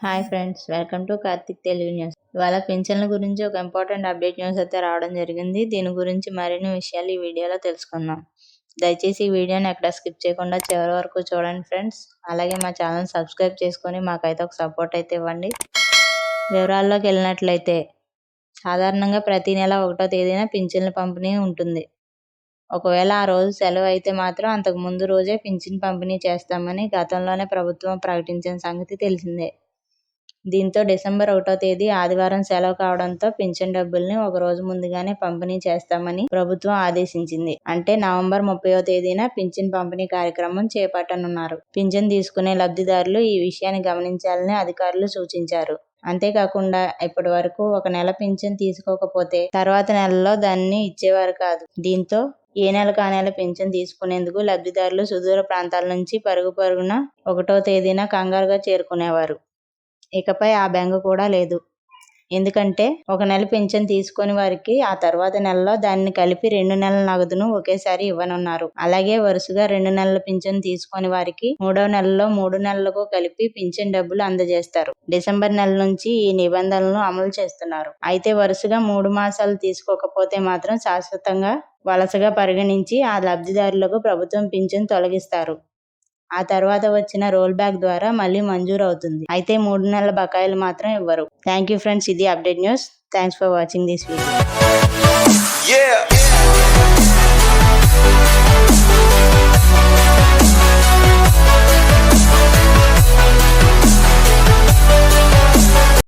Hi friends, welcome to Karthik Telugu news. ఇవాళ పింఛన్ల గురించి ఒక ఇంపార్టెంట్ అప్డేట్ న్యూస్ అయితే రావడం జరిగింది. దీని గురించి మరిన్ని విషయాలు ఈ వీడియోలో తెలుసుకుందాం. దయచేసి ఈ వీడియోని ఎక్కడ స్కిప్ చేయకుండా చివరి వరకు చూడండి ఫ్రెండ్స్. అలాగే మా ఛానల్ సబ్స్క్రైబ్ చేసుకొని మాకైతే ఒక సపోర్ట్ అయితే ఇవ్వండి. వివరాల్లోకి వెళ్ళినట్లయితే సాధారణంగా ప్రతి నెల 1వ తేదీన పింఛన్ల పంపిణీ ఉంటుంది. ఒకవేళ ఆ రోజు సెలవు అయితే మాత్రం అంతకు ముందు రోజే పింఛన్ పంపిణీ చేస్తామని గతంలోనే ప్రభుత్వం ప్రకటించిన సంగతి తెలిసిందే. దీంతో డిసెంబర్ 1వ తేదీ ఆదివారం సెలవు కావడంతో పింఛన్ డబ్బుల్ని ఒక రోజు ముందుగానే పంపిణీ చేస్తామని ప్రభుత్వం ఆదేశించింది. అంటే నవంబర్ 30వ తేదీన పింఛన్ పంపిణీ కార్యక్రమం చేపట్టనున్నారు. పింఛన్ తీసుకునే లబ్ధిదారులు ఈ విషయాన్ని గమనించాలని అధికారులు సూచించారు. అంతేకాకుండా ఇప్పటి వరకు ఒక నెల పింఛన్ తీసుకోకపోతే తర్వాత నెలలో దాన్ని ఇచ్చేవారు కాదు. దీంతో ఏ నెలకు ఆ నెల పింఛన్ తీసుకునేందుకు లబ్ధిదారులు సుదూర ప్రాంతాల నుంచి పరుగున 1వ తేదీన కంగారుగా చేరుకునేవారు. ఇకపై ఆ బెంగ కూడా లేదు. ఎందుకంటే ఒక నెల పింఛన్ తీసుకుని వారికి ఆ తర్వాత నెలలో దాన్ని కలిపి 2 నెలల నగదును ఒకేసారి ఇవ్వనున్నారు. అలాగే వరుసగా 2 నెలల పింఛన్ తీసుకుని వారికి 3వ నెలలో 3 నెలలకు కలిపి పింఛన్ డబ్బులు అందజేస్తారు. డిసెంబర్ నెల నుంచి ఈ నిబంధనలను అమలు చేస్తున్నారు. అయితే వరుసగా 3 మాసాలు తీసుకోకపోతే మాత్రం శాశ్వతంగా వలసగా పరిగణించి ఆ లబ్ధిదారులకు ప్రభుత్వం పింఛన్ తొలగిస్తారు. ఆ తర్వాత వచ్చిన రోల్ బ్యాక్ ద్వారా మళ్ళీ మంజూరు అవుతుంది. అయితే 3 నెలల బకాయిలు మాత్రం ఇవ్వరు. థ్యాంక్ యూ ఫ్రెండ్స్, ఇది update news. Thanks for watching this video.